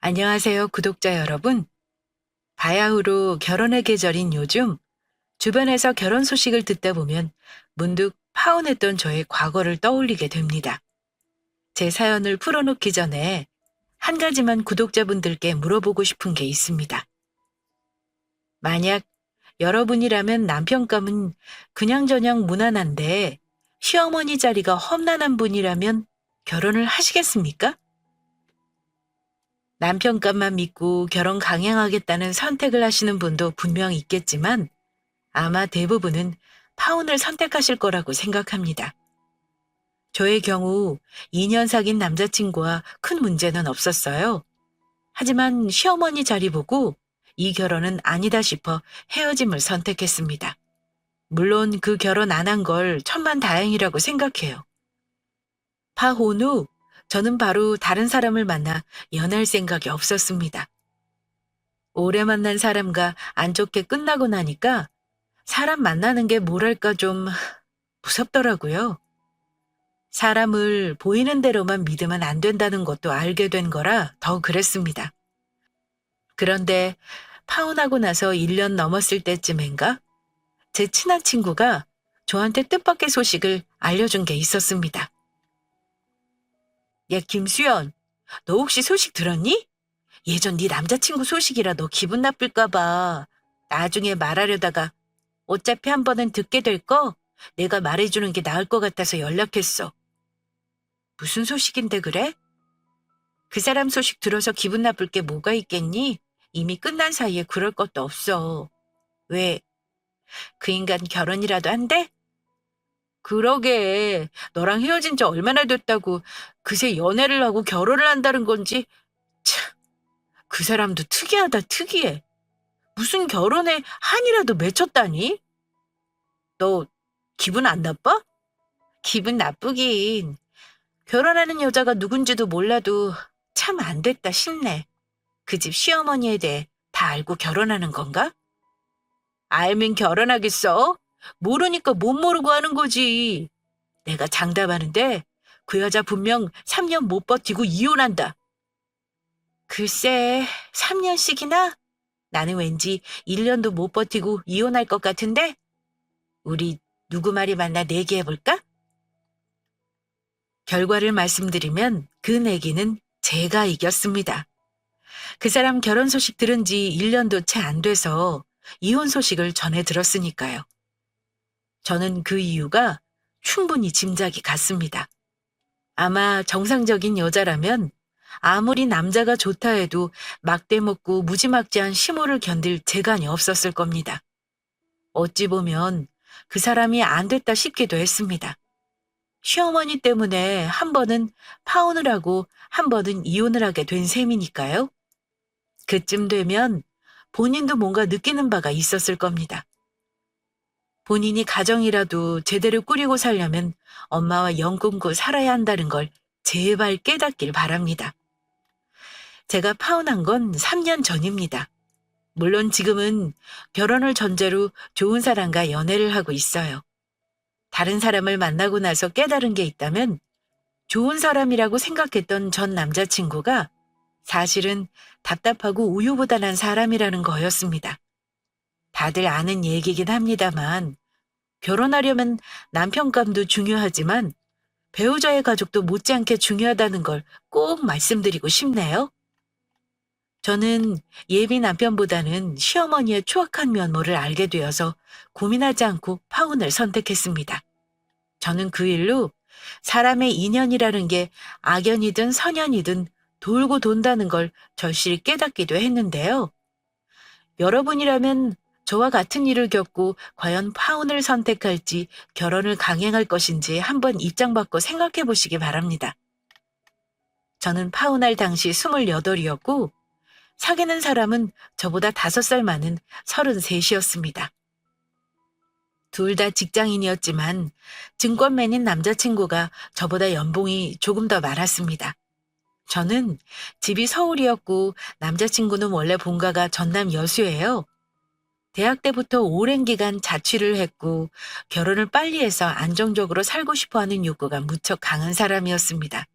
안녕하세요, 구독자 여러분. 바야흐로 결혼의 계절인 요즘 주변에서 결혼 소식을 듣다 보면 문득 파혼했던 저의 과거를 떠올리게 됩니다. 제 사연을 풀어놓기 전에 한 가지만 구독자분들께 물어보고 싶은 게 있습니다. 만약 여러분이라면 남편감은 그냥저냥 무난한데 시어머니 자리가 험난한 분이라면 결혼을 하시겠습니까? 남편감만 믿고 결혼 강행하겠다는 선택을 하시는 분도 분명 있겠지만 아마 대부분은 파혼을 선택하실 거라고 생각합니다. 저의 경우 2년 사귄 남자친구와 큰 문제는 없었어요. 하지만 시어머니 자리 보고 이 결혼은 아니다 싶어 헤어짐을 선택했습니다. 물론 그 결혼 안 한 걸 천만다행이라고 생각해요. 파혼 후 저는 바로 다른 사람을 만나 연애할 생각이 없었습니다. 오래 만난 사람과 안 좋게 끝나고 나니까 사람 만나는 게 뭐랄까 좀 무섭더라고요. 사람을 보이는 대로만 믿으면 안 된다는 것도 알게 된 거라 더 그랬습니다. 그런데 파혼하고 나서 1년 넘었을 때쯤인가 제 친한 친구가 저한테 뜻밖의 소식을 알려준 게 있었습니다. 야, 김수연, 너 혹시 소식 들었니? 예전 네 남자친구 소식이라 너 기분 나쁠까 봐. 나중에 말하려다가 어차피 한 번은 듣게 될 거 내가 말해주는 게 나을 것 같아서 연락했어. 무슨 소식인데 그래? 그 사람 소식 들어서 기분 나쁠 게 뭐가 있겠니? 이미 끝난 사이에 그럴 것도 없어. 왜? 그 인간 결혼이라도 한대? 그러게. 너랑 헤어진 지 얼마나 됐다고 그새 연애를 하고 결혼을 한다는 건지. 참, 그 사람도 특이하다 특이해. 무슨 결혼에 한이라도 맺혔다니? 너 기분 안 나빠? 기분 나쁘긴. 결혼하는 여자가 누군지도 몰라도 참 안 됐다 싶네. 그 집 시어머니에 대해 다 알고 결혼하는 건가? 알면 결혼하겠어? 모르니까 못 모르고 하는 거지. 내가 장담하는데 그 여자 분명 3년 못 버티고 이혼한다. 글쎄, 3년씩이나? 나는 왠지 1년도 못 버티고 이혼할 것 같은데? 우리 누구 말이 맞나 내기해볼까? 결과를 말씀드리면 그 내기는 제가 이겼습니다. 그 사람 결혼 소식 들은 지 1년도 채 안 돼서 이혼 소식을 전해 들었으니까요. 저는 그 이유가 충분히 짐작이 갔습니다. 아마 정상적인 여자라면 아무리 남자가 좋다 해도 막대먹고 무지막지한 심호를 견딜 재간이 없었을 겁니다. 어찌 보면 그 사람이 안 됐다 싶기도 했습니다. 시어머니 때문에 한 번은 파혼을 하고 한 번은 이혼을 하게 된 셈이니까요. 그쯤 되면 본인도 뭔가 느끼는 바가 있었을 겁니다. 본인이 가정이라도 제대로 꾸리고 살려면 엄마와 연 끊고 살아야 한다는 걸 제발 깨닫길 바랍니다. 제가 파혼한 건 3년 전입니다. 물론 지금은 결혼을 전제로 좋은 사람과 연애를 하고 있어요. 다른 사람을 만나고 나서 깨달은 게 있다면 좋은 사람이라고 생각했던 전 남자친구가 사실은 답답하고 우유부단한 사람이라는 거였습니다. 다들 아는 얘기긴 합니다만 결혼하려면 남편감도 중요하지만 배우자의 가족도 못지않게 중요하다는 걸 꼭 말씀드리고 싶네요. 저는 예비 남편보다는 시어머니의 추악한 면모를 알게 되어서 고민하지 않고 파혼을 선택했습니다. 저는 그 일로 사람의 인연이라는 게 악연이든 선연이든 돌고 돈다는 걸 절실히 깨닫기도 했는데요. 여러분이라면 저와 같은 일을 겪고 과연 파혼을 선택할지 결혼을 강행할 것인지 한번 입장 바꿔 생각해 보시기 바랍니다. 저는 파혼할 당시 28이었고 사귀는 사람은 저보다 5살 많은 33이었습니다. 둘 다 직장인이었지만 증권맨인 남자친구가 저보다 연봉이 조금 더 많았습니다. 저는 집이 서울이었고 남자친구는 원래 본가가 전남 여수예요. 대학 때부터 오랜 기간 자취를 했고 결혼을 빨리 해서 안정적으로 살고 싶어 하는 욕구가 무척 강한 사람이었습니다.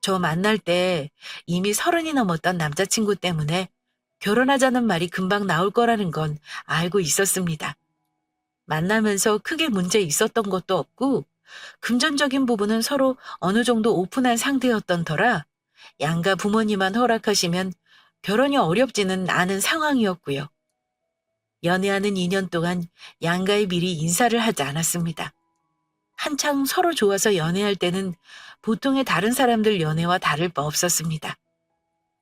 저 만날 때 이미 30이 넘었던 남자친구 때문에 결혼하자는 말이 금방 나올 거라는 건 알고 있었습니다. 만나면서 크게 문제 있었던 것도 없고 금전적인 부분은 서로 어느 정도 오픈한 상태였던 터라 양가 부모님만 허락하시면 결혼이 어렵지는 않은 상황이었고요. 연애하는 2년 동안 양가에 미리 인사를 하지 않았습니다. 한창 서로 좋아서 연애할 때는 보통의 다른 사람들 연애와 다를 바 없었습니다.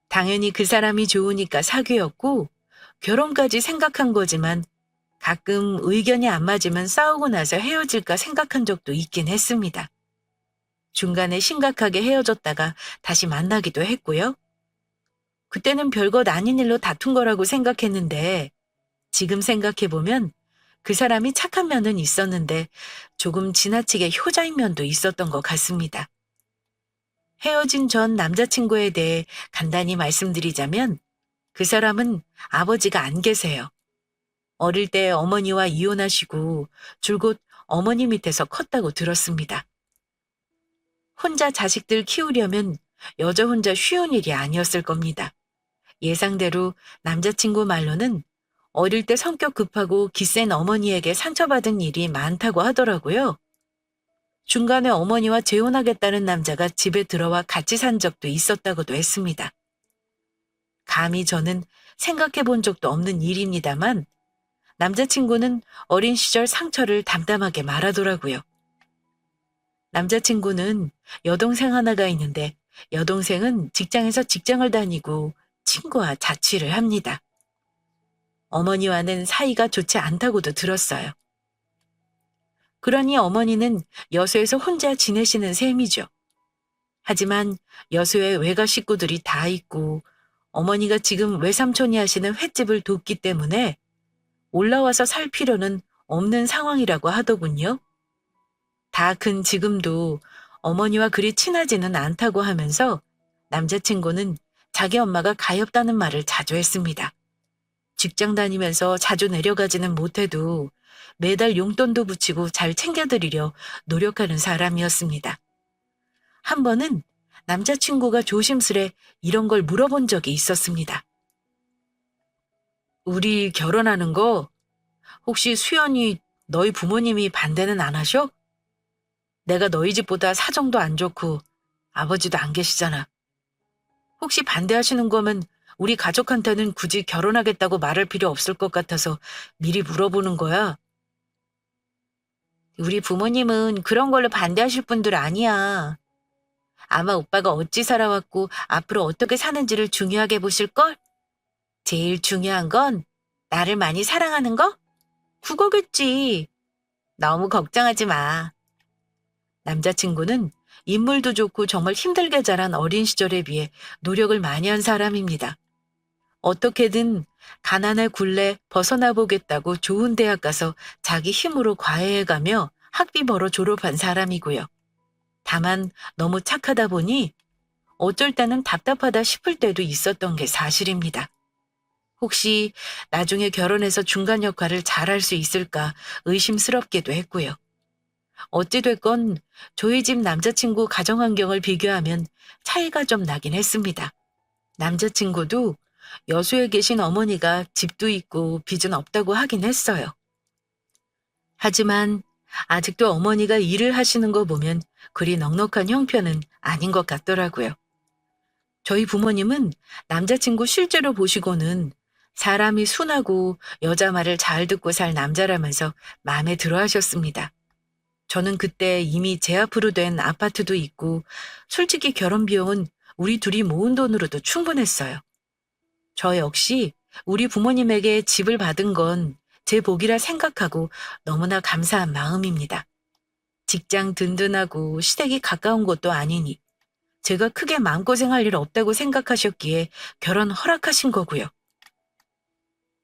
당연히 그 사람이 좋으니까 사귀었고 결혼까지 생각한 거지만 가끔 의견이 안 맞으면 싸우고 나서 헤어질까 생각한 적도 있긴 했습니다. 중간에 심각하게 헤어졌다가 다시 만나기도 했고요. 그때는 별것 아닌 일로 다툰 거라고 생각했는데 지금 생각해보면 그 사람이 착한 면은 있었는데 조금 지나치게 효자인 면도 있었던 것 같습니다. 헤어진 전 남자친구에 대해 간단히 말씀드리자면 그 사람은 아버지가 안 계세요. 어릴 때 어머니와 이혼하시고 줄곧 어머니 밑에서 컸다고 들었습니다. 혼자 자식들 키우려면 여자 혼자 쉬운 일이 아니었을 겁니다. 예상대로 남자친구 말로는 어릴 때 성격 급하고 기센 어머니에게 상처받은 일이 많다고 하더라고요. 중간에 어머니와 재혼하겠다는 남자가 집에 들어와 같이 산 적도 있었다고도 했습니다. 감히 저는 생각해 본 적도 없는 일입니다만 남자친구는 어린 시절 상처를 담담하게 말하더라고요. 남자친구는 여동생 하나가 있는데 여동생은 직장에서 직장을 다니고 친구와 자취를 합니다. 어머니와는 사이가 좋지 않다고도 들었어요. 그러니 어머니는 여수에서 혼자 지내시는 셈이죠. 하지만 여수에 외가 식구들이 다 있고 어머니가 지금 외삼촌이 하시는 횟집을 돕기 때문에 올라와서 살 필요는 없는 상황이라고 하더군요. 다 큰 지금도 어머니와 그리 친하지는 않다고 하면서 남자친구는 자기 엄마가 가엾다는 말을 자주 했습니다. 직장 다니면서 자주 내려가지는 못해도 매달 용돈도 붙이고 잘 챙겨드리려 노력하는 사람이었습니다. 한 번은 남자친구가 조심스레 이런 걸 물어본 적이 있었습니다. 우리 결혼하는 거 혹시 수연이 너희 부모님이 반대는 안 하셔? 내가 너희 집보다 사정도 안 좋고 아버지도 안 계시잖아. 혹시 반대하시는 거면 우리 가족한테는 굳이 결혼하겠다고 말할 필요 없을 것 같아서 미리 물어보는 거야. 우리 부모님은 그런 걸로 반대하실 분들 아니야. 아마 오빠가 어찌 살아왔고 앞으로 어떻게 사는지를 중요하게 보실걸? 제일 중요한 건 나를 많이 사랑하는 거? 그거겠지. 너무 걱정하지 마. 남자친구는 인물도 좋고 정말 힘들게 자란 어린 시절에 비해 노력을 많이 한 사람입니다. 어떻게든 가난의 굴레 벗어나 보겠다고 좋은 대학 가서 자기 힘으로 과외해가며 학비 벌어 졸업한 사람이고요. 다만 너무 착하다 보니 어쩔 때는 답답하다 싶을 때도 있었던 게 사실입니다. 혹시 나중에 결혼해서 중간 역할을 잘할 수 있을까 의심스럽기도 했고요. 어찌됐건 저희 집 남자친구 가정 환경을 비교하면 차이가 좀 나긴 했습니다. 남자친구도 여수에 계신 어머니가 집도 있고 빚은 없다고 하긴 했어요. 하지만 아직도 어머니가 일을 하시는 거 보면 그리 넉넉한 형편은 아닌 것 같더라고요. 저희 부모님은 남자친구 실제로 보시고는 사람이 순하고 여자 말을 잘 듣고 살 남자라면서 마음에 들어 하셨습니다. 저는 그때 이미 제 앞으로 된 아파트도 있고 솔직히 결혼 비용은 우리 둘이 모은 돈으로도 충분했어요. 저 역시 우리 부모님에게 집을 받은 건 제 복이라 생각하고 너무나 감사한 마음입니다. 직장 든든하고 시댁이 가까운 곳도 아니니 제가 크게 마음고생할 일 없다고 생각하셨기에 결혼 허락하신 거고요.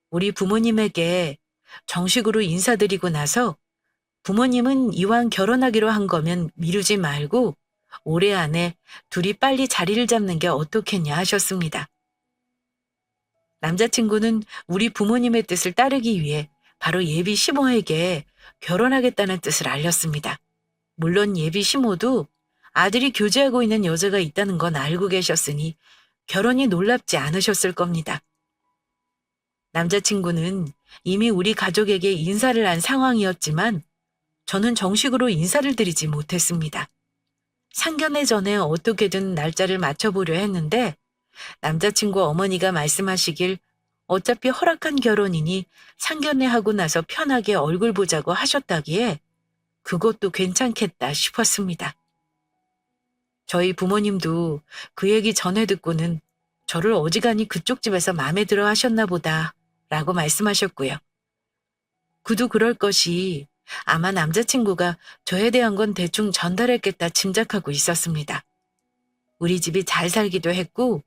우리 부모님에게 정식으로 인사드리고 나서 부모님은 이왕 결혼하기로 한 거면 미루지 말고 올해 안에 둘이 빨리 자리를 잡는 게 어떻겠냐 하셨습니다. 남자친구는 우리 부모님의 뜻을 따르기 위해 바로 예비 시모에게 결혼하겠다는 뜻을 알렸습니다. 물론 예비 시모도 아들이 교제하고 있는 여자가 있다는 건 알고 계셨으니 결혼이 놀랍지 않으셨을 겁니다. 남자친구는 이미 우리 가족에게 인사를 한 상황이었지만 저는 정식으로 인사를 드리지 못했습니다. 상견례 전에 어떻게든 날짜를 맞춰보려 했는데 남자친구 어머니가 말씀하시길 어차피 허락한 결혼이니 상견례하고 나서 편하게 얼굴 보자고 하셨다기에 그것도 괜찮겠다 싶었습니다. 저희 부모님도 그 얘기 전에 듣고는 저를 어지간히 그쪽 집에서 마음에 들어 하셨나 보다 라고 말씀하셨고요. 그도 그럴 것이 아마 남자친구가 저에 대한 건 대충 전달했겠다 짐작하고 있었습니다. 우리 집이 잘 살기도 했고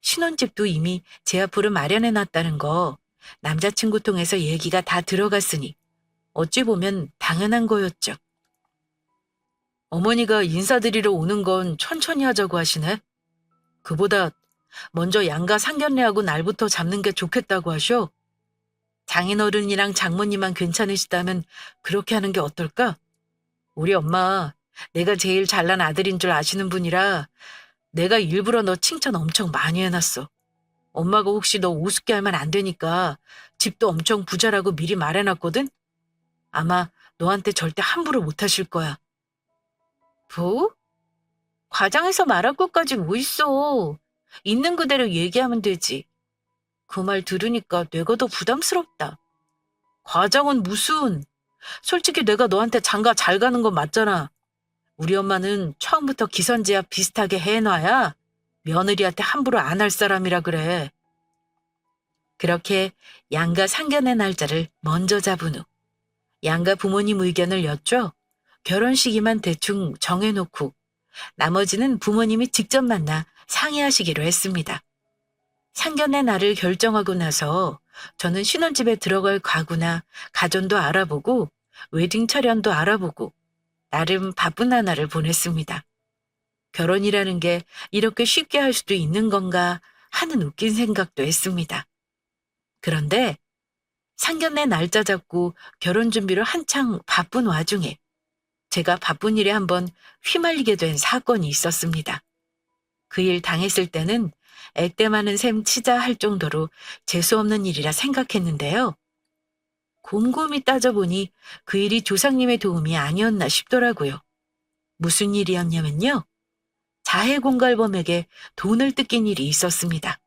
신혼집도 이미 제 앞으로 마련해놨다는 거 남자친구 통해서 얘기가 다 들어갔으니 어찌 보면 당연한 거였죠. 어머니가 인사드리러 오는 건 천천히 하자고 하시네. 그보다 먼저 양가 상견례하고 날부터 잡는 게 좋겠다고 하셔. 장인어른이랑 장모님만 괜찮으시다면 그렇게 하는 게 어떨까? 우리 엄마, 내가 제일 잘난 아들인 줄 아시는 분이라 내가 일부러 너 칭찬 엄청 많이 해놨어. 엄마가 혹시 너 우습게 하면 안 되니까 집도 엄청 부자라고 미리 말해놨거든? 아마 너한테 절대 함부로 못 하실 거야. 뭐? 과장해서 말할 것까지 뭐 있어. 있는 그대로 얘기하면 되지. 그 말 들으니까 내가 더 부담스럽다. 과장은 무슨. 솔직히 내가 너한테 장가 잘 가는 건 맞잖아. 우리 엄마는 처음부터 기선제압 비슷하게 해놔야 며느리한테 함부로 안 할 사람이라 그래. 그렇게 양가 상견례 날짜를 먼저 잡은 후 양가 부모님 의견을 여쭈어 결혼 시기만 대충 정해놓고 나머지는 부모님이 직접 만나 상의하시기로 했습니다. 상견례 날을 결정하고 나서 저는 신혼집에 들어갈 가구나 가전도 알아보고 웨딩 차량도 알아보고 나름 바쁜 하나를 보냈습니다. 결혼이라는 게 이렇게 쉽게 할 수도 있는 건가 하는 웃긴 생각도 했습니다. 그런데 상견례 날짜 잡고 결혼 준비로 한창 바쁜 와중에 제가 바쁜 일에 한번 휘말리게 된 사건이 있었습니다. 그 일 당했을 때는 액대 많은 셈 치자 할 정도로 재수없는 일이라 생각했는데요. 곰곰이 따져보니 그 일이 조상님의 도움이 아니었나 싶더라고요. 무슨 일이었냐면요. 자해공갈범에게 돈을 뜯긴 일이 있었습니다.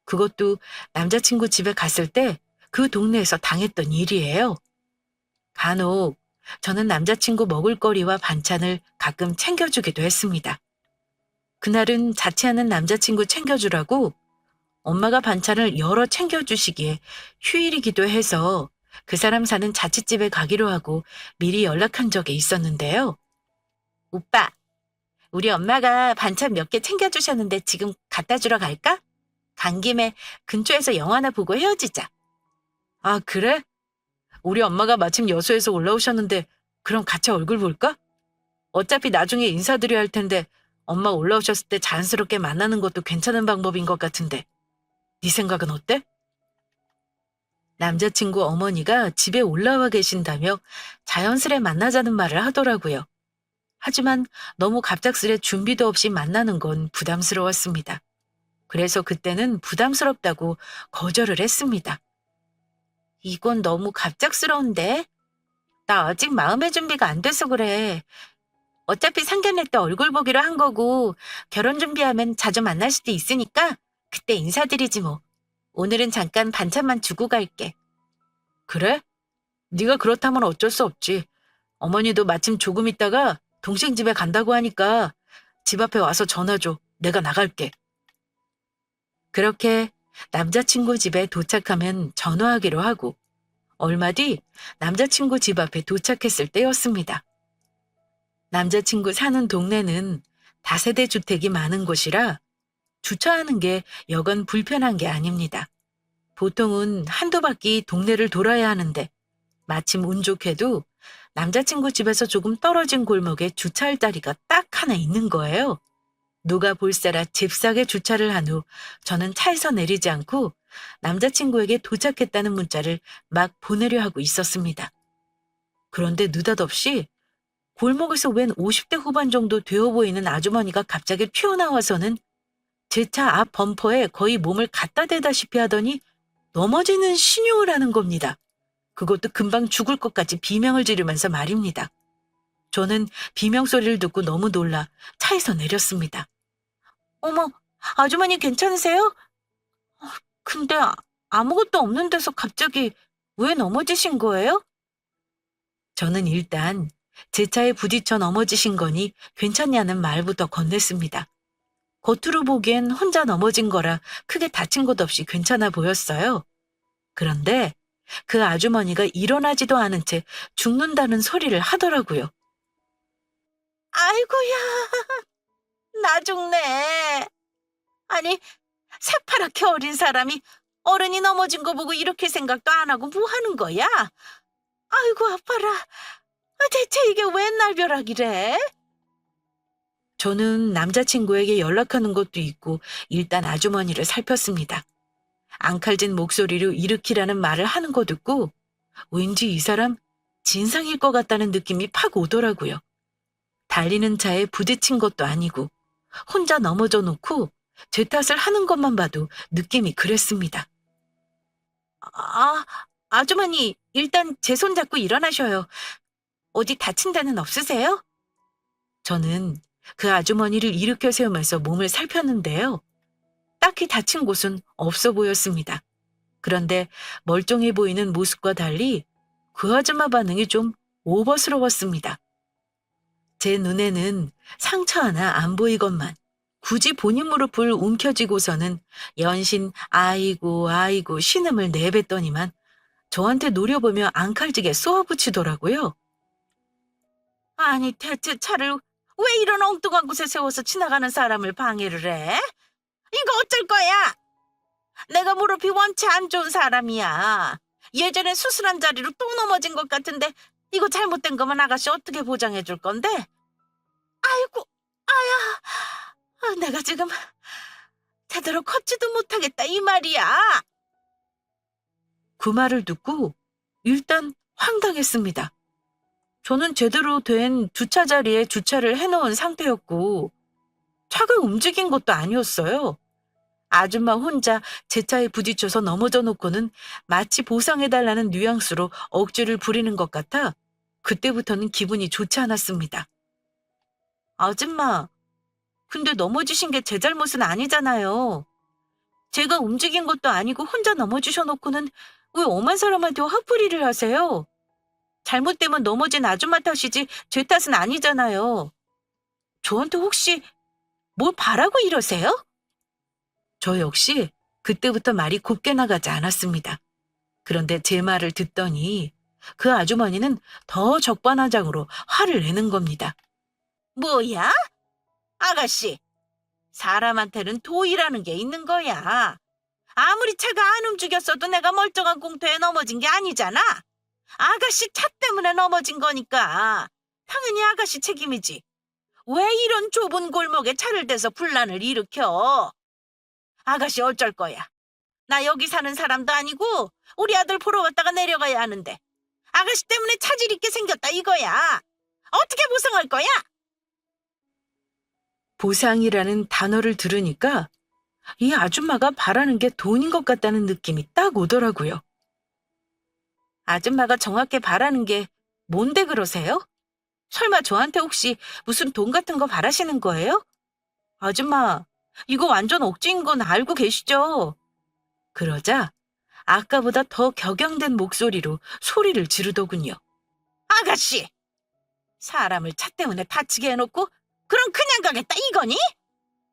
그것도 남자친구 집에 갔을 때 그 동네에서 당했던 일이에요. 간혹 저는 남자친구 먹을거리와 반찬을 가끔 챙겨주기도 했습니다. 그날은 자취하는 남자친구 챙겨주라고 엄마가 반찬을 여러 챙겨주시기에 휴일이기도 해서 그 사람 사는 자취집에 가기로 하고 미리 연락한 적이 있었는데요. 오빠, 우리 엄마가 반찬 몇 개 챙겨주셨는데 지금 갖다 주러 갈까? 간 김에 근처에서 영화나 보고 헤어지자. 아, 그래? 우리 엄마가 마침 여수에서 올라오셨는데 그럼 같이 얼굴 볼까? 어차피 나중에 인사드려야 할 텐데 엄마 올라오셨을 때 자연스럽게 만나는 것도 괜찮은 방법인 것 같은데 네 생각은 어때? 남자친구 어머니가 집에 올라와 계신다며 자연스레 만나자는 말을 하더라고요. 하지만 너무 갑작스레 준비도 없이 만나는 건 부담스러웠습니다. 그래서 그때는 부담스럽다고 거절을 했습니다. 이건 너무 갑작스러운데? 나 아직 마음의 준비가 안 돼서 그래. 어차피 상견례 때 얼굴 보기로 한 거고 결혼 준비하면 자주 만날 수도 있으니까 그때 인사드리지 뭐. 오늘은 잠깐 반찬만 주고 갈게. 그래? 네가 그렇다면 어쩔 수 없지. 어머니도 마침 조금 있다가 동생 집에 간다고 하니까 집 앞에 와서 전화 줘. 내가 나갈게. 그렇게 남자친구 집에 도착하면 전화하기로 하고 얼마 뒤 남자친구 집 앞에 도착했을 때였습니다. 남자친구 사는 동네는 다세대 주택이 많은 곳이라 주차하는 게 여간 불편한 게 아닙니다. 보통은 한두 바퀴 동네를 돌아야 하는데 마침 운 좋게도 남자친구 집에서 조금 떨어진 골목에 주차할 자리가 딱 하나 있는 거예요. 누가 볼세라 잽싸게 주차를 한 후 저는 차에서 내리지 않고 남자친구에게 도착했다는 문자를 막 보내려 하고 있었습니다. 그런데 느닷없이 골목에서 웬 50대 후반 정도 되어 보이는 아주머니가 갑자기 튀어나와서는 제 차 앞 범퍼에 거의 몸을 갖다 대다시피 하더니 넘어지는 신용을 하는 겁니다. 그것도 금방 죽을 것 같이 비명을 지르면서 말입니다. 저는 비명 소리를 듣고 너무 놀라 차에서 내렸습니다. 어머, 아주머니 괜찮으세요? 근데 아무것도 없는 데서 갑자기 왜 넘어지신 거예요? 저는 일단 제 차에 부딪혀 넘어지신 거니 괜찮냐는 말부터 건넸습니다. 겉으로 보기엔 혼자 넘어진 거라 크게 다친 것 없이 괜찮아 보였어요. 그런데 그 아주머니가 일어나지도 않은 채 죽는다는 소리를 하더라고요. 아이고야, 나 죽네. 아니, 새파랗게 어린 사람이 어른이 넘어진 거 보고 이렇게 생각도 안 하고 뭐 하는 거야? 아이고, 아파라. 대체 이게 웬 날벼락이래? 저는 남자친구에게 연락하는 것도 있고 일단 아주머니를 살폈습니다. 앙칼진 목소리로 일으키라는 말을 하는 거 듣고 왠지 이 사람 진상일 것 같다는 느낌이 팍 오더라고요. 달리는 차에 부딪힌 것도 아니고 혼자 넘어져 놓고 제 탓을 하는 것만 봐도 느낌이 그랬습니다. 아, 아주머니 일단 제 손 잡고 일어나셔요. 어디 다친 데는 없으세요? 저는 그 아주머니를 일으켜 세우면서 몸을 살폈는데요. 딱히 다친 곳은 없어 보였습니다. 그런데 멀쩡해 보이는 모습과 달리 그 아줌마 반응이 좀 오버스러웠습니다. 제 눈에는 상처 하나 안 보이건만 굳이 본인 무릎을 움켜쥐고서는 연신 아이고 아이고 신음을 내뱉더니만 저한테 노려보며 앙칼지게 쏘아붙이더라고요. 아니 대체 차를 왜 이런 엉뚱한 곳에 세워서 지나가는 사람을 방해를 해? 이거 어쩔 거야? 내가 무릎이 원체 안 좋은 사람이야. 예전에 수술한 자리로 또 넘어진 것 같은데 이거 잘못된 거면 아가씨 어떻게 보장해 줄 건데? 아이고, 아야, 내가 지금 제대로 걷지도 못하겠다 이 말이야. 그 말을 듣고 일단 황당했습니다. 저는 제대로 된 주차 자리에 주차를 해놓은 상태였고 차가 움직인 것도 아니었어요. 아줌마 혼자 제 차에 부딪혀서 넘어져 놓고는 마치 보상해달라는 뉘앙스로 억지를 부리는 것 같아 그때부터는 기분이 좋지 않았습니다. 아줌마, 근데 넘어지신 게 제 잘못은 아니잖아요. 제가 움직인 것도 아니고 혼자 넘어지셔 놓고는 왜 엄한 사람한테 화풀이를 하세요? 잘못되면 넘어진 아줌마 탓이지 제 탓은 아니잖아요. 저한테 혹시 뭘 바라고 이러세요? 저 역시 그때부터 말이 곱게 나가지 않았습니다. 그런데 제 말을 듣더니 그 아주머니는 더 적반하장으로 화를 내는 겁니다. 뭐야? 아가씨, 사람한테는 도의라는 게 있는 거야. 아무리 차가 안 움직였어도 내가 멀쩡한 공터에 넘어진 게 아니잖아. 아가씨 차 때문에 넘어진 거니까 당연히 아가씨 책임이지. 왜 이런 좁은 골목에 차를 대서 분란을 일으켜? 아가씨 어쩔 거야. 나 여기 사는 사람도 아니고 우리 아들 보러 왔다가 내려가야 하는데 아가씨 때문에 차질 있게 생겼다 이거야. 어떻게 보상할 거야? 보상이라는 단어를 들으니까 이 아줌마가 바라는 게 돈인 것 같다는 느낌이 딱 오더라고요. 아줌마가 정확히 바라는 게 뭔데 그러세요? 설마 저한테 혹시 무슨 돈 같은 거 바라시는 거예요? 아줌마, 이거 완전 억지인 건 알고 계시죠? 그러자 아까보다 더 격양된 목소리로 소리를 지르더군요. 아가씨! 사람을 차 때문에 다치게 해놓고 그럼 그냥 가겠다 이거니?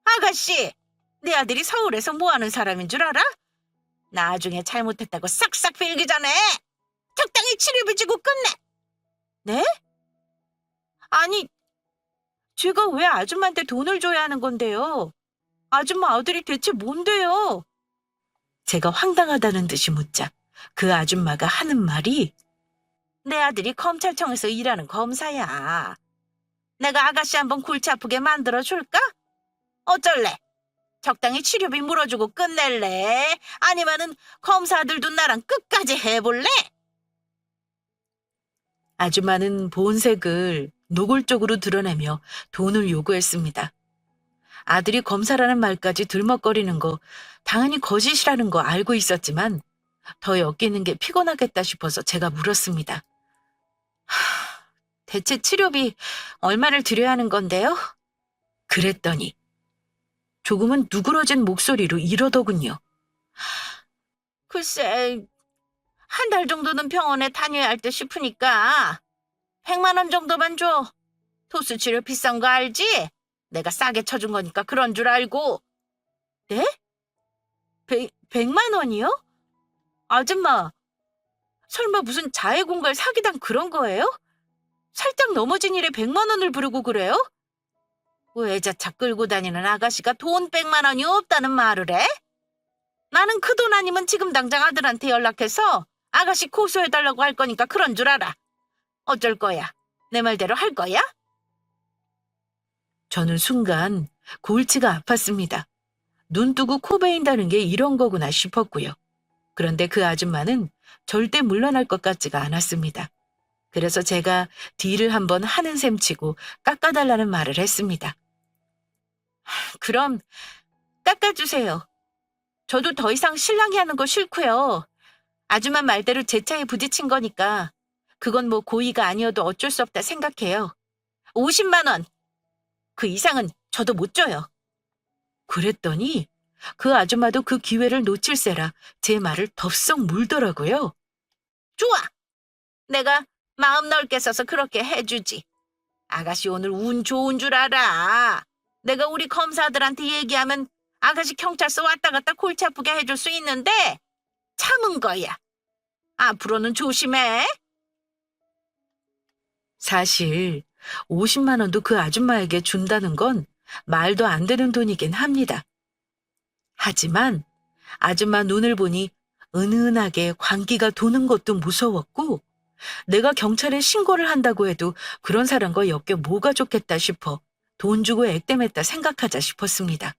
아가씨! 내 아들이 서울에서 뭐하는 사람인 줄 알아? 나중에 잘못했다고 싹싹 빌기 전에 적당히 치료비 주고 끝내! 네? 아니, 제가 왜 아줌마한테 돈을 줘야 하는 건데요? 아줌마 아들이 대체 뭔데요? 제가 황당하다는 듯이 묻자 그 아줌마가 하는 말이 내 아들이 검찰청에서 일하는 검사야. 내가 아가씨 한번 골치 아프게 만들어줄까? 어쩔래? 적당히 치료비 물어주고 끝낼래? 아니면은 검사들도 나랑 끝까지 해볼래? 아줌마는 본색을 노골적으로 드러내며 돈을 요구했습니다. 아들이 검사라는 말까지 들먹거리는 거 당연히 거짓이라는 거 알고 있었지만 더 엮이는 게 피곤하겠다 싶어서 제가 물었습니다. 대체 치료비 얼마를 들여야 하는 건데요? 그랬더니 조금은 누그러진 목소리로 이러더군요. 글쎄, 한 달 정도는 병원에 다녀야 할 듯 싶으니까 100만 원 정도만 줘. 도수 치료 비싼 거 알지? 내가 싸게 쳐준 거니까 그런 줄 알고. 네? 100만 원이요? 아줌마, 설마 무슨 자해공갈 사기당 그런 거예요? 살짝 넘어진 일에 100만 원을 부르고 그래요? 외제차 끌고 다니는 아가씨가 돈 100만 원이 없다는 말을 해? 나는 그 돈 아니면 지금 당장 아들한테 연락해서 아가씨 고소해달라고 할 거니까 그런 줄 알아. 어쩔 거야? 내 말대로 할 거야? 저는 순간 골치가 아팠습니다. 눈 뜨고 코 베인다는 게 이런 거구나 싶었고요. 그런데 그 아줌마는 절대 물러날 것 같지가 않았습니다. 그래서 제가 딜을 한번 하는 셈 치고 깎아달라는 말을 했습니다. 그럼 깎아주세요. 저도 더 이상 신랑이 하는 거 싫고요. 아줌마 말대로 제 차에 부딪힌 거니까 그건 뭐 고의가 아니어도 어쩔 수 없다 생각해요. 50만 원. 그 이상은 저도 못 줘요. 그랬더니 그 아줌마도 그 기회를 놓칠세라 제 말을 덥석 물더라고요. 좋아. 내가 마음 넓게 써서 그렇게 해주지. 아가씨 오늘 운 좋은 줄 알아. 내가 우리 검사들한테 얘기하면 아가씨 경찰서 왔다 갔다 골치 아프게 해줄 수 있는데 참은 거야. 앞으로는 조심해. 사실 50만 원도 그 아줌마에게 준다는 건 말도 안 되는 돈이긴 합니다. 하지만 아줌마 눈을 보니 은은하게 광기가 도는 것도 무서웠고 내가 경찰에 신고를 한다고 해도 그런 사람과 엮여 뭐가 좋겠다 싶어 돈 주고 액땜했다 생각하자 싶었습니다.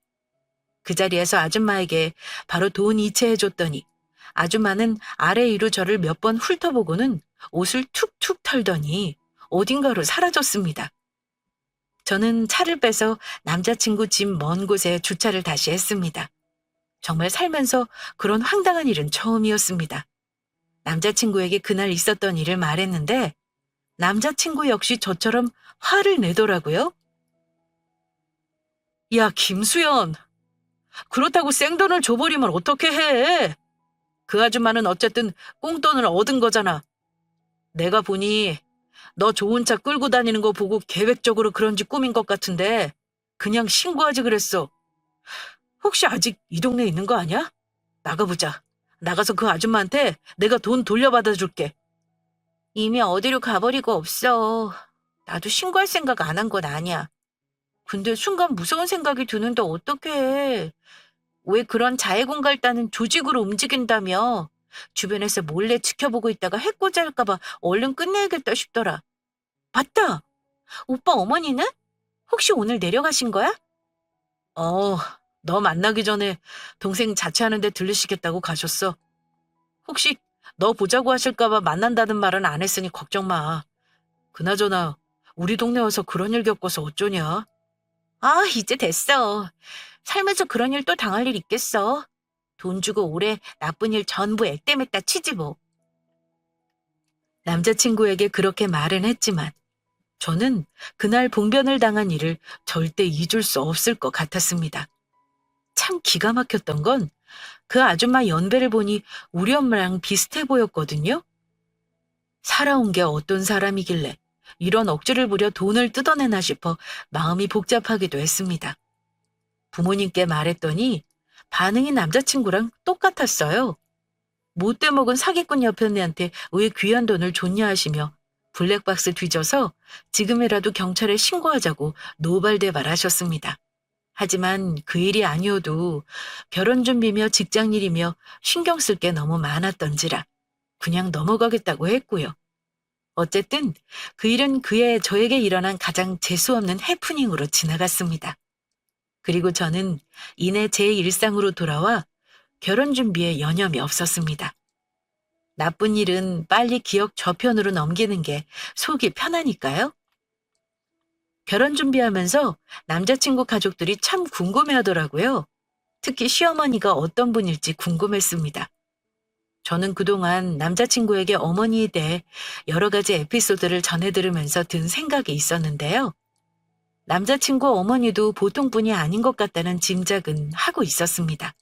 그 자리에서 아줌마에게 바로 돈 이체해줬더니 아줌마는 아래 위로 저를 몇 번 훑어보고는 옷을 툭툭 털더니 어딘가로 사라졌습니다. 저는 차를 빼서 남자친구 집 먼 곳에 주차를 다시 했습니다. 정말 살면서 그런 황당한 일은 처음이었습니다. 남자친구에게 그날 있었던 일을 말했는데 남자친구 역시 저처럼 화를 내더라고요. 야, 김수연. 그렇다고 생돈을 줘버리면 어떻게 해? 그 아줌마는 어쨌든 꽁돈을 얻은 거잖아. 내가 보니 너 좋은 차 끌고 다니는 거 보고 계획적으로 그런 지 꾸민 것 같은데 그냥 신고하지 그랬어. 혹시 아직 이 동네에 있는 거 아니야? 나가보자. 나가서 그 아줌마한테 내가 돈 돌려받아 줄게. 이미 어디로 가버리고 없어. 나도 신고할 생각 안 한 건 아니야. 근데 순간 무서운 생각이 드는데 어떡해. 왜 그런 자해공갈단은 조직으로 움직인다며. 주변에서 몰래 지켜보고 있다가 해코지 할까봐 얼른 끝내야겠다 싶더라. 맞다. 오빠 어머니는? 혹시 오늘 내려가신 거야? 너 만나기 전에 동생 자취하는데 들르시겠다고 가셨어. 혹시 너 보자고 하실까봐 만난다는 말은 안 했으니 걱정 마. 그나저나 우리 동네 와서 그런 일 겪어서 어쩌냐? 아, 이제 됐어. 살면서 그런 일 또 당할 일 있겠어. 돈 주고 오래 나쁜 일 전부 액땜했다 치지 뭐. 남자친구에게 그렇게 말은 했지만 저는 그날 봉변을 당한 일을 절대 잊을 수 없을 것 같았습니다. 참 기가 막혔던 건 그 아줌마 연배를 보니 우리 엄마랑 비슷해 보였거든요. 살아온 게 어떤 사람이길래 이런 억지를 부려 돈을 뜯어내나 싶어 마음이 복잡하기도 했습니다. 부모님께 말했더니 반응이 남자친구랑 똑같았어요. 못돼 먹은 사기꾼 여편네한테 왜 귀한 돈을 줬냐 하시며 블랙박스 뒤져서 지금이라도 경찰에 신고하자고 노발대발하셨습니다. 하지만 그 일이 아니어도 결혼 준비며 직장일이며 신경 쓸 게 너무 많았던지라 그냥 넘어가겠다고 했고요. 어쨌든 그 일은 저에게 일어난 가장 재수없는 해프닝으로 지나갔습니다. 그리고 저는 이내 제 일상으로 돌아와 결혼 준비에 여념이 없었습니다. 나쁜 일은 빨리 기억 저편으로 넘기는 게 속이 편하니까요. 결혼 준비하면서 남자친구 가족들이 참 궁금해하더라고요. 특히 시어머니가 어떤 분일지 궁금했습니다. 저는 그동안 남자친구에게 어머니에 대해 여러 가지 에피소드를 전해 들으면서 든 생각이 있었는데요. 남자친구 어머니도 보통 분이 아닌 것 같다는 짐작은 하고 있었습니다.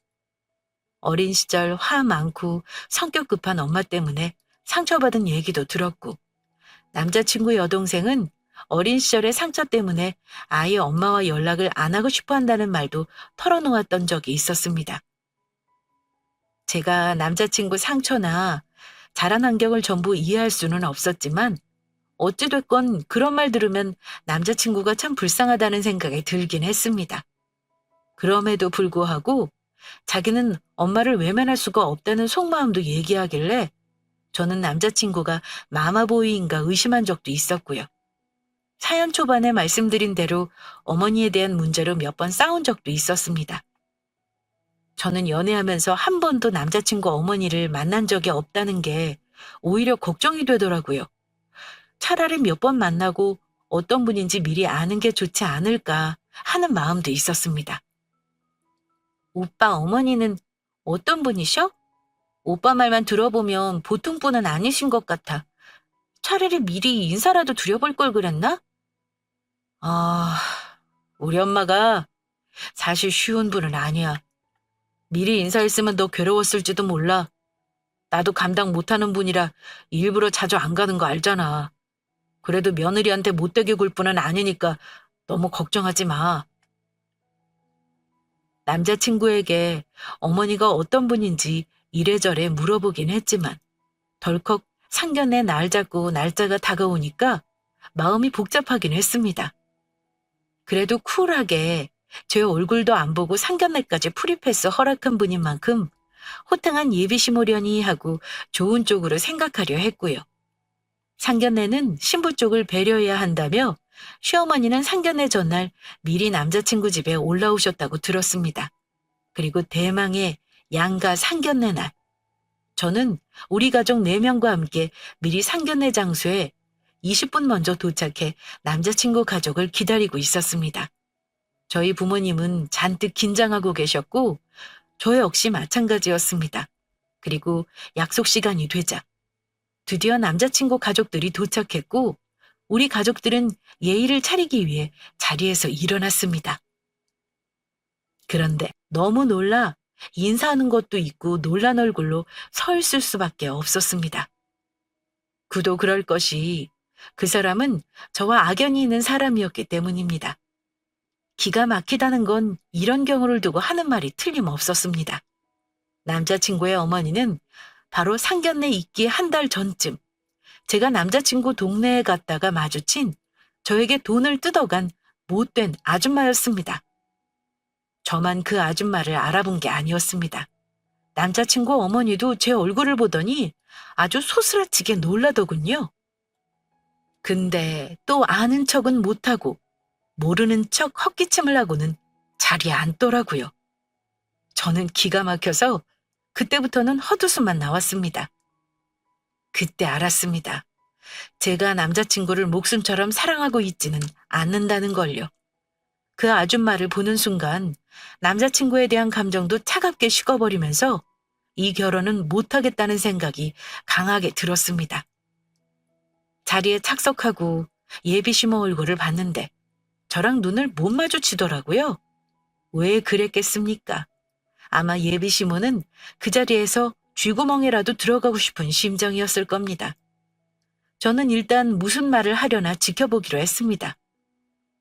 어린 시절 화 많고 성격 급한 엄마 때문에 상처받은 얘기도 들었고, 남자친구 여동생은 어린 시절의 상처 때문에 아예 엄마와 연락을 안 하고 싶어 한다는 말도 털어놓았던 적이 있었습니다. 제가 남자친구 상처나 자란 환경을 전부 이해할 수는 없었지만, 어찌됐건 그런 말 들으면 남자친구가 참 불쌍하다는 생각이 들긴 했습니다. 그럼에도 불구하고 자기는 엄마를 외면할 수가 없다는 속마음도 얘기하길래 저는 남자친구가 마마보이인가 의심한 적도 있었고요. 사연 초반에 말씀드린 대로 어머니에 대한 문제로 몇 번 싸운 적도 있었습니다. 저는 연애하면서 한 번도 남자친구 어머니를 만난 적이 없다는 게 오히려 걱정이 되더라고요. 차라리 몇 번 만나고 어떤 분인지 미리 아는 게 좋지 않을까 하는 마음도 있었습니다. 오빠 어머니는 어떤 분이셔? 오빠 말만 들어보면 보통 분은 아니신 것 같아. 차라리 미리 인사라도 드려볼 걸 그랬나? 아, 우리 엄마가 사실 쉬운 분은 아니야. 미리 인사했으면 더 괴로웠을지도 몰라. 나도 감당 못하는 분이라 일부러 자주 안 가는 거 알잖아. 그래도 며느리한테 못되게 굴 뿐은 아니니까 너무 걱정하지 마. 남자친구에게 어머니가 어떤 분인지 이래저래 물어보긴 했지만 덜컥 상견례 날 잡고 날짜가 다가오니까 마음이 복잡하긴 했습니다. 그래도 쿨하게 제 얼굴도 안 보고 상견례까지 프리패스 허락한 분인 만큼 호탕한 예비시모려니 하고 좋은 쪽으로 생각하려 했고요. 상견례는 신부 쪽을 배려해야 한다며 시어머니는 상견례 전날 미리 남자친구 집에 올라오셨다고 들었습니다. 그리고 대망의 양가 상견례 날, 저는 우리 가족 4명과 함께 미리 상견례 장소에 20분 먼저 도착해 남자친구 가족을 기다리고 있었습니다. 저희 부모님은 잔뜩 긴장하고 계셨고 저 역시 마찬가지였습니다. 그리고 약속 시간이 되자 드디어 남자친구 가족들이 도착했고 우리 가족들은 예의를 차리기 위해 자리에서 일어났습니다. 그런데 너무 놀라 인사하는 것도 있고 놀란 얼굴로 서 있을 수밖에 없었습니다. 그도 그럴 것이 그 사람은 저와 악연이 있는 사람이었기 때문입니다. 기가 막히다는 건 이런 경우를 두고 하는 말이 틀림없었습니다. 남자친구의 어머니는 바로 상견례 있기 한 달 전쯤 제가 남자친구 동네에 갔다가 마주친 저에게 돈을 뜯어간 못된 아줌마였습니다. 저만 그 아줌마를 알아본 게 아니었습니다. 남자친구 어머니도 제 얼굴을 보더니 아주 소스라치게 놀라더군요. 근데 또 아는 척은 못하고 모르는 척 헛기침을 하고는 자리에 앉더라고요. 저는 기가 막혀서 그때부터는 헛웃음만 나왔습니다. 그때 알았습니다. 제가 남자친구를 목숨처럼 사랑하고 있지는 않는다는 걸요. 그 아줌마를 보는 순간 남자친구에 대한 감정도 차갑게 식어버리면서 이 결혼은 못하겠다는 생각이 강하게 들었습니다. 자리에 착석하고 예비시모 얼굴을 봤는데 저랑 눈을 못 마주치더라고요. 왜 그랬겠습니까? 아마 예비시모는 그 자리에서 쥐구멍에라도 들어가고 싶은 심정이었을 겁니다. 저는 일단 무슨 말을 하려나 지켜보기로 했습니다.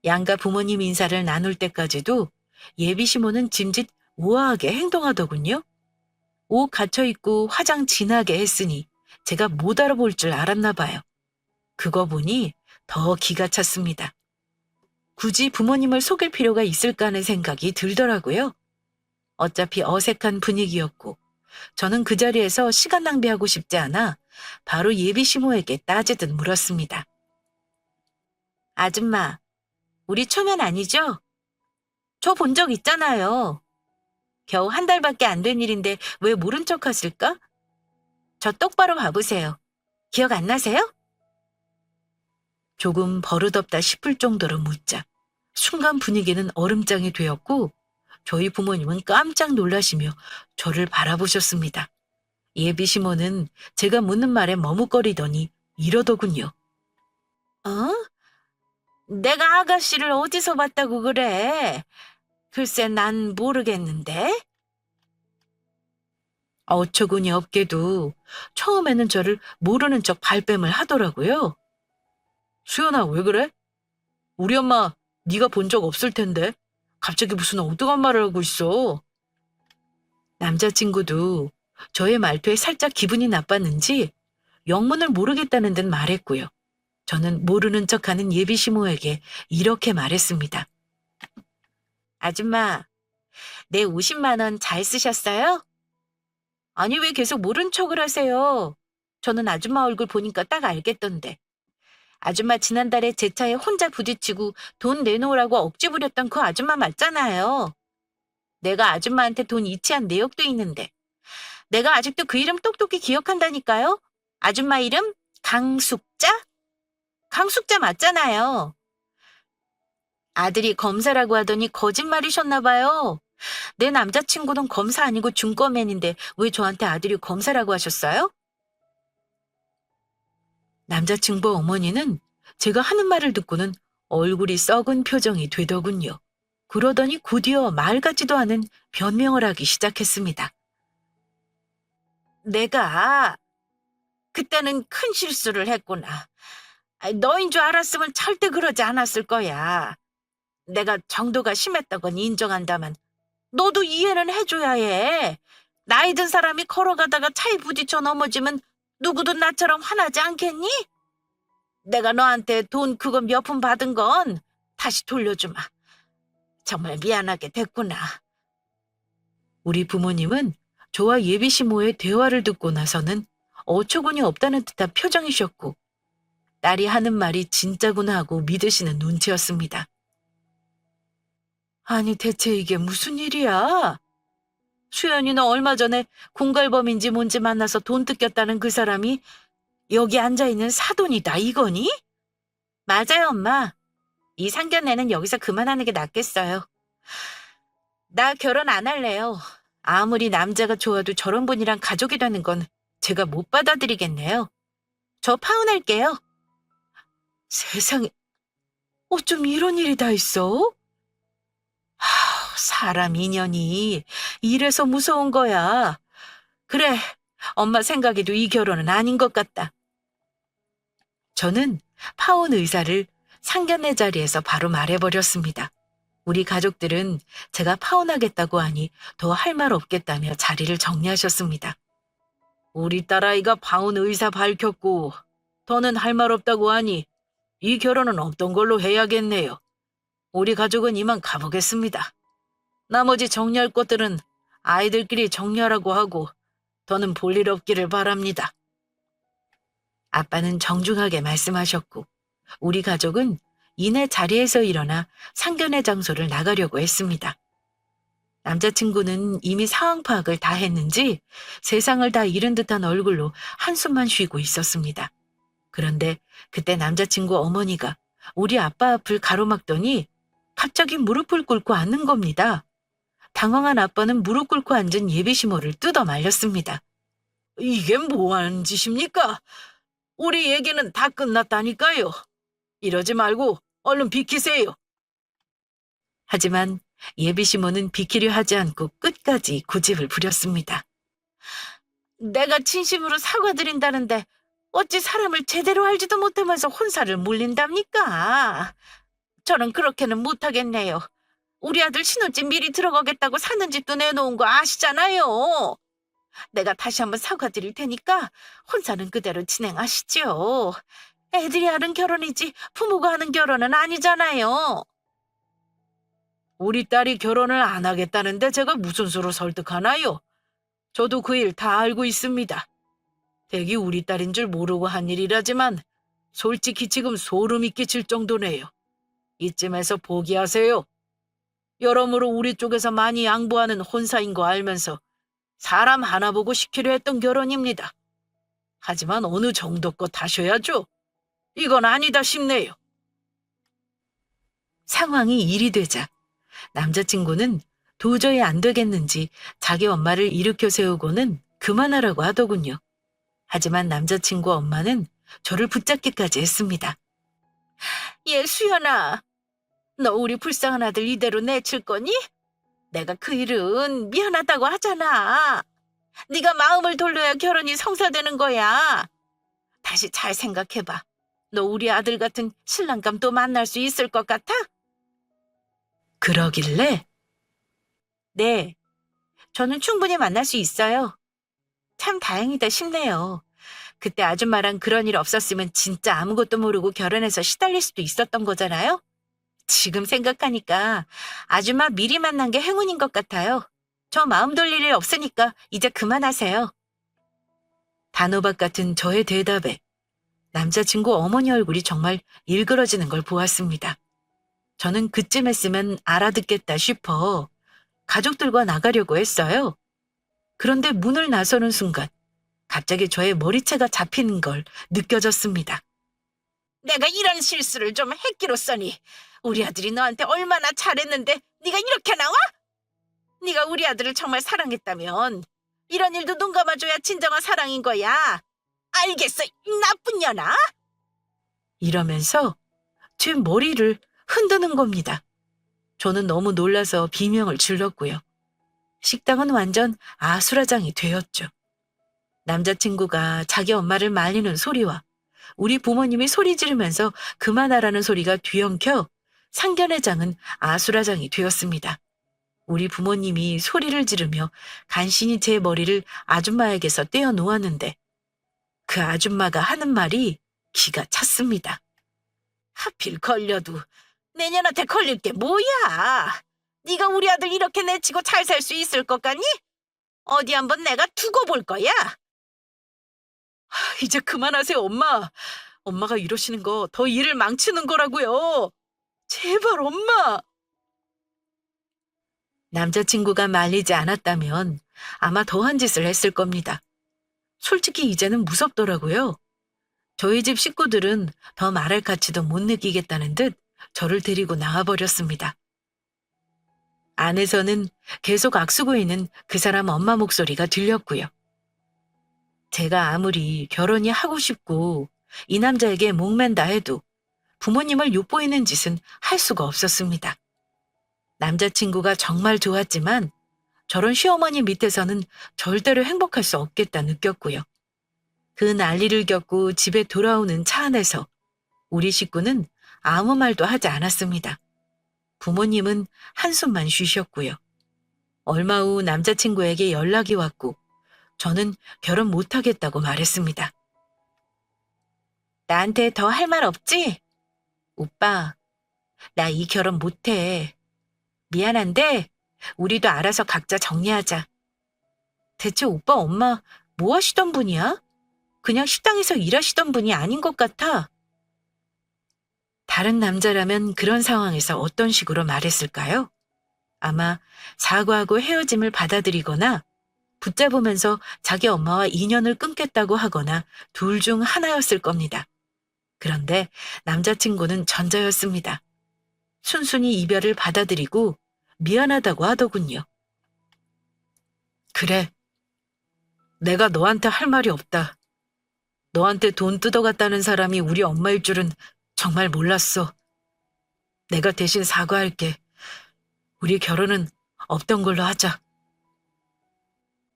양가 부모님 인사를 나눌 때까지도 예비시모는 짐짓 우아하게 행동하더군요. 옷 갇혀입고 화장 진하게 했으니 제가 못 알아볼 줄 알았나 봐요. 그거 보니 더 기가 찼습니다. 굳이 부모님을 속일 필요가 있을까 하는 생각이 들더라고요. 어차피 어색한 분위기였고 저는 그 자리에서 시간 낭비하고 싶지 않아 바로 예비시모에게 따지듯 물었습니다. 아줌마, 우리 초면 아니죠? 저 본 적 있잖아요. 겨우 한 달밖에 안 된 일인데 왜 모른 척 하실까? 저 똑바로 봐보세요. 기억 안 나세요? 조금 버릇없다 싶을 정도로 묻자 순간 분위기는 얼음장이 되었고 저희 부모님은 깜짝 놀라시며 저를 바라보셨습니다. 예비 시모는 제가 묻는 말에 머뭇거리더니 이러더군요. 어? 내가 아가씨를 어디서 봤다고 그래? 글쎄 난 모르겠는데. 어처구니 없게도 처음에는 저를 모르는 척 발뺌을 하더라고요. 수연아, 왜 그래? 우리 엄마 네가 본 적 없을 텐데 갑자기 무슨 엉뚱한 말을 하고 있어. 남자친구도 저의 말투에 살짝 기분이 나빴는지 영문을 모르겠다는 듯 말했고요. 저는 모르는 척하는 예비 시모에게 이렇게 말했습니다. 아줌마, 내 50만 원 잘 쓰셨어요? 아니 왜 계속 모른 척을 하세요? 저는 아줌마 얼굴 보니까 딱 알겠던데. 아줌마 지난달에 제 차에 혼자 부딪히고 돈 내놓으라고 억지 부렸던 그 아줌마 맞잖아요. 내가 아줌마한테 돈 이체한 내역도 있는데. 내가 아직도 그 이름 똑똑히 기억한다니까요. 아줌마 이름 강숙자? 강숙자 맞잖아요. 아들이 검사라고 하더니 거짓말이셨나 봐요. 내 남자친구는 검사 아니고 중과맨인데 왜 저한테 아들이 검사라고 하셨어요? 남자친구 어머니는 제가 하는 말을 듣고는 얼굴이 썩은 표정이 되더군요. 그러더니 곧이어 말 같지도 않은 변명을 하기 시작했습니다. 내가 그때는 큰 실수를 했구나. 너인 줄 알았으면 절대 그러지 않았을 거야. 내가 정도가 심했다건 인정한다면 너도 이해는 해줘야 해. 나이 든 사람이 걸어가다가 차에 부딪혀 넘어지면 누구도 나처럼 화나지 않겠니? 내가 너한테 돈 그거 몇 푼 받은 건 다시 돌려주마. 정말 미안하게 됐구나. 우리 부모님은 저와 예비 시모의 대화를 듣고 나서는 어처구니 없다는 듯한 표정이셨고 딸이 하는 말이 진짜구나 하고 믿으시는 눈치였습니다. 아니 대체 이게 무슨 일이야? 수연이 너 얼마 전에 공갈범인지 뭔지 만나서 돈 뜯겼다는 그 사람이 여기 앉아있는 사돈이다 이거니? 맞아요 엄마. 이 상견례는 여기서 그만하는 게 낫겠어요. 나 결혼 안 할래요. 아무리 남자가 좋아도 저런 분이랑 가족이 되는 건 제가 못 받아들이겠네요. 저 파혼할게요. 세상에, 어쩜 이런 일이 다 있어? 사람 인연이 이래서 무서운 거야. 그래, 엄마 생각에도 이 결혼은 아닌 것 같다. 저는 파혼 의사를 상견례 자리에서 바로 말해버렸습니다. 우리 가족들은 제가 파혼하겠다고 하니 더 할 말 없겠다며 자리를 정리하셨습니다. 우리 딸아이가 파혼 의사 밝혔고 더는 할 말 없다고 하니 이 결혼은 없던 걸로 해야겠네요. 우리 가족은 이만 가보겠습니다. 나머지 정리할 것들은 아이들끼리 정리하라고 하고 더는 볼일 없기를 바랍니다. 아빠는 정중하게 말씀하셨고 우리 가족은 이내 자리에서 일어나 상견례 장소를 나가려고 했습니다. 남자친구는 이미 상황 파악을 다 했는지 세상을 다 잃은 듯한 얼굴로 한숨만 쉬고 있었습니다. 그런데 그때 남자친구 어머니가 우리 아빠 앞을 가로막더니 갑자기 무릎을 꿇고 앉는 겁니다. 당황한 아빠는 무릎 꿇고 앉은 예비시모를 뜯어 말렸습니다. 이게 뭐하는 짓입니까? 우리 얘기는 다 끝났다니까요. 이러지 말고 얼른 비키세요. 하지만 예비시모는 비키려 하지 않고 끝까지 고집을 부렸습니다. 내가 진심으로 사과드린다는데 어찌 사람을 제대로 알지도 못하면서 혼사를 물린답니까? 저는 그렇게는 못하겠네요. 우리 아들 신혼집 미리 들어가겠다고 사는 집도 내놓은 거 아시잖아요. 내가 다시 한번 사과드릴 테니까 혼사는 그대로 진행하시죠. 애들이 하는 결혼이지 부모가 하는 결혼은 아니잖아요. 우리 딸이 결혼을 안 하겠다는데 제가 무슨 수로 설득하나요? 저도 그 일 다 알고 있습니다. 댁이 우리 딸인 줄 모르고 한 일이라지만 솔직히 지금 소름이 끼칠 정도네요. 이쯤에서 포기하세요. 여러모로 우리 쪽에서 많이 양보하는 혼사인 거 알면서 사람 하나 보고 시키려 했던 결혼입니다. 하지만 어느 정도 껏 하셔야죠. 이건 아니다 싶네요. 상황이 일이 되자 남자친구는 도저히 안 되겠는지 자기 엄마를 일으켜 세우고는 그만하라고 하더군요. 하지만 남자친구 엄마는 저를 붙잡기까지 했습니다. 얘 수연아, 너 우리 불쌍한 아들 이대로 내칠 거니? 내가 그 일은 미안하다고 하잖아. 네가 마음을 돌려야 결혼이 성사되는 거야. 다시 잘 생각해봐. 너 우리 아들 같은 신랑감 또 만날 수 있을 것 같아? 그러길래 네, 저는 충분히 만날 수 있어요. 참 다행이다 싶네요. 그때 아줌마랑 그런 일 없었으면 진짜 아무것도 모르고 결혼해서 시달릴 수도 있었던 거잖아요? 지금 생각하니까 아줌마 미리 만난 게 행운인 것 같아요. 저 마음 돌릴 일 없으니까 이제 그만하세요. 단호박 같은 저의 대답에 남자친구 어머니 얼굴이 정말 일그러지는 걸 보았습니다. 저는 그쯤 했으면 알아듣겠다 싶어 가족들과 나가려고 했어요. 그런데 문을 나서는 순간 갑자기 저의 머리채가 잡히는 걸 느껴졌습니다. 내가 이런 실수를 좀 했기로써니 우리 아들이 너한테 얼마나 잘했는데 네가 이렇게 나와? 네가 우리 아들을 정말 사랑했다면 이런 일도 눈 감아줘야 진정한 사랑인 거야. 알겠어, 이 나쁜 년아? 이러면서 제 머리를 흔드는 겁니다. 저는 너무 놀라서 비명을 질렀고요. 식당은 완전 아수라장이 되었죠. 남자친구가 자기 엄마를 말리는 소리와 우리 부모님이 소리 지르면서 그만하라는 소리가 뒤엉켜 상견례장은 아수라장이 되었습니다. 우리 부모님이 소리를 지르며 간신히 제 머리를 아줌마에게서 떼어 놓았는데 그 아줌마가 하는 말이 기가 찼습니다. 하필 걸려도 내년한테 걸릴 게 뭐야? 네가 우리 아들 이렇게 내치고 잘 살 수 있을 것 같니? 어디 한번 내가 두고 볼 거야. 이제 그만하세요, 엄마. 엄마가 이러시는 거 더 일을 망치는 거라고요. 제발 엄마. 남자친구가 말리지 않았다면 아마 더한 짓을 했을 겁니다. 솔직히 이제는 무섭더라고요. 저희 집 식구들은 더 말할 가치도 못 느끼겠다는 듯 저를 데리고 나와버렸습니다. 안에서는 계속 악수고 있는 그 사람 엄마 목소리가 들렸고요. 제가 아무리 결혼이 하고 싶고 이 남자에게 목맨다 해도 부모님을 욕보이는 짓은 할 수가 없었습니다. 남자친구가 정말 좋았지만 저런 시어머니 밑에서는 절대로 행복할 수 없겠다 느꼈고요. 그 난리를 겪고 집에 돌아오는 차 안에서 우리 식구는 아무 말도 하지 않았습니다. 부모님은 한숨만 쉬셨고요. 얼마 후 남자친구에게 연락이 왔고 저는 결혼 못하겠다고 말했습니다. 나한테 더 할 말 없지? 오빠, 나 이 결혼 못해. 미안한데 우리도 알아서 각자 정리하자. 대체 오빠 엄마 뭐 하시던 분이야? 그냥 식당에서 일하시던 분이 아닌 것 같아. 다른 남자라면 그런 상황에서 어떤 식으로 말했을까요? 아마 사과하고 헤어짐을 받아들이거나 붙잡으면서 자기 엄마와 인연을 끊겠다고 하거나 둘 중 하나였을 겁니다. 그런데 남자친구는 전자였습니다. 순순히 이별을 받아들이고 미안하다고 하더군요. 그래, 내가 너한테 할 말이 없다. 너한테 돈 뜯어갔다는 사람이 우리 엄마일 줄은 정말 몰랐어. 내가 대신 사과할게. 우리 결혼은 없던 걸로 하자.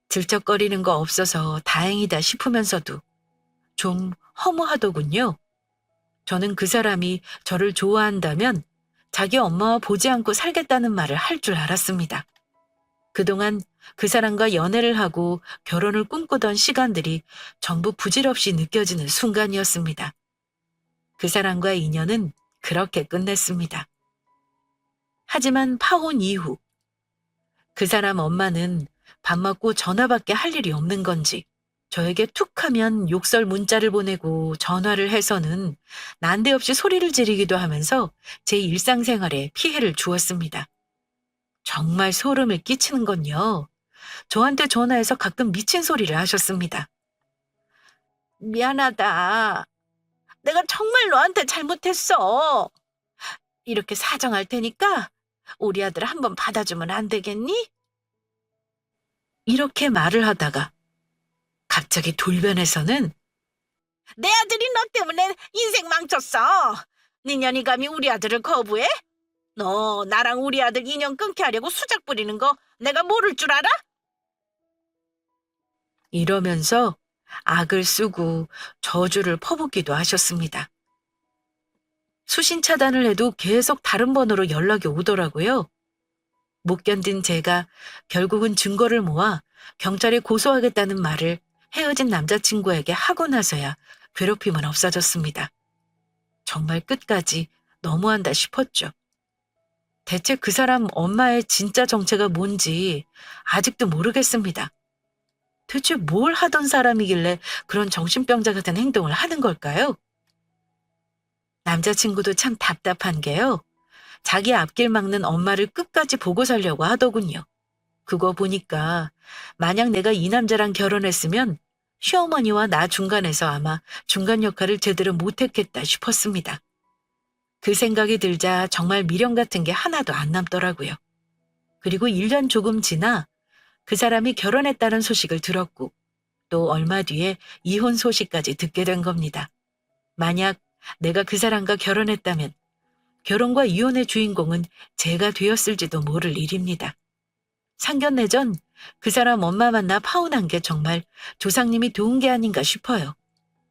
질척거리는 거 없어서 다행이다 싶으면서도 좀 허무하더군요. 저는 그 사람이 저를 좋아한다면 자기 엄마와 보지 않고 살겠다는 말을 할 줄 알았습니다. 그동안 그 사람과 연애를 하고 결혼을 꿈꾸던 시간들이 전부 부질없이 느껴지는 순간이었습니다. 그 사람과의 인연은 그렇게 끝냈습니다. 하지만 파혼 이후 그 사람 엄마는 밥 먹고 전화밖에 할 일이 없는 건지 저에게 툭 하면 욕설 문자를 보내고 전화를 해서는 난데없이 소리를 지르기도 하면서 제 일상생활에 피해를 주었습니다. 정말 소름을 끼치는 건요. 저한테 전화해서 가끔 미친 소리를 하셨습니다. 미안하다. 내가 정말 너한테 잘못했어. 이렇게 사정할 테니까 우리 아들 한번 받아주면 안 되겠니? 이렇게 말을 하다가 갑자기 돌변해서는 내 아들이 너 때문에 인생 망쳤어. 네 년이 감히 우리 아들을 거부해? 너 나랑 우리 아들 인연 끊게 하려고 수작 부리는 거 내가 모를 줄 알아? 이러면서 악을 쓰고 저주를 퍼붓기도 하셨습니다. 수신 차단을 해도 계속 다른 번호로 연락이 오더라고요. 못 견딘 제가 결국은 증거를 모아 경찰에 고소하겠다는 말을 헤어진 남자친구에게 하고 나서야 괴롭힘은 없어졌습니다. 정말 끝까지 너무한다 싶었죠. 대체 그 사람 엄마의 진짜 정체가 뭔지 아직도 모르겠습니다. 대체 뭘 하던 사람이길래 그런 정신병자 같은 행동을 하는 걸까요? 남자친구도 참 답답한 게요. 자기 앞길 막는 엄마를 끝까지 보고 살려고 하더군요. 그거 보니까 만약 내가 이 남자랑 결혼했으면 시어머니와 나 중간에서 아마 중간 역할을 제대로 못했겠다 싶었습니다. 그 생각이 들자 정말 미련 같은 게 하나도 안 남더라고요. 그리고 1년 조금 지나 그 사람이 결혼했다는 소식을 들었고 또 얼마 뒤에 이혼 소식까지 듣게 된 겁니다. 만약 내가 그 사람과 결혼했다면 결혼과 이혼의 주인공은 제가 되었을지도 모를 일입니다. 상견례 전 그 사람 엄마 만나 파혼한 게 정말 조상님이 도운 게 아닌가 싶어요.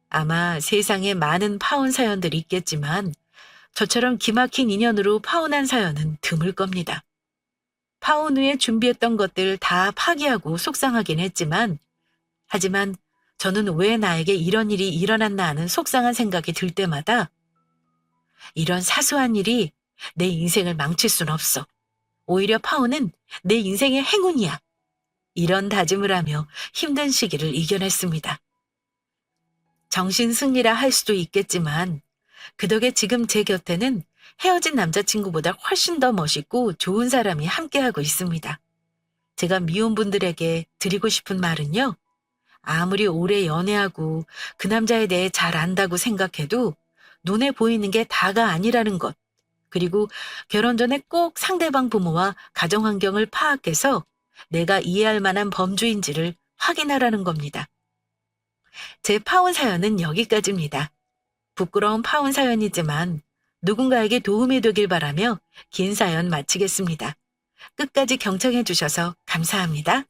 아마 세상에 많은 파혼 사연들이 있겠지만 저처럼 기막힌 인연으로 파혼한 사연은 드물 겁니다. 파혼 후에 준비했던 것들 다 파기하고 속상하긴 했지만 하지만 저는 왜 나에게 이런 일이 일어났나 하는 속상한 생각이 들 때마다 이런 사소한 일이 내 인생을 망칠 순 없어. 오히려 파혼은 내 인생의 행운이야. 이런 다짐을 하며 힘든 시기를 이겨냈습니다. 정신승리라 할 수도 있겠지만 그 덕에 지금 제 곁에는 헤어진 남자친구보다 훨씬 더 멋있고 좋은 사람이 함께하고 있습니다. 제가 미혼분들에게 드리고 싶은 말은요. 아무리 오래 연애하고 그 남자에 대해 잘 안다고 생각해도 눈에 보이는 게 다가 아니라는 것. 그리고 결혼 전에 꼭 상대방 부모와 가정 환경을 파악해서 내가 이해할 만한 범주인지를 확인하라는 겁니다. 제 파혼 사연은 여기까지입니다. 부끄러운 파혼 사연이지만 누군가에게 도움이 되길 바라며 긴 사연 마치겠습니다. 끝까지 경청해 주셔서 감사합니다.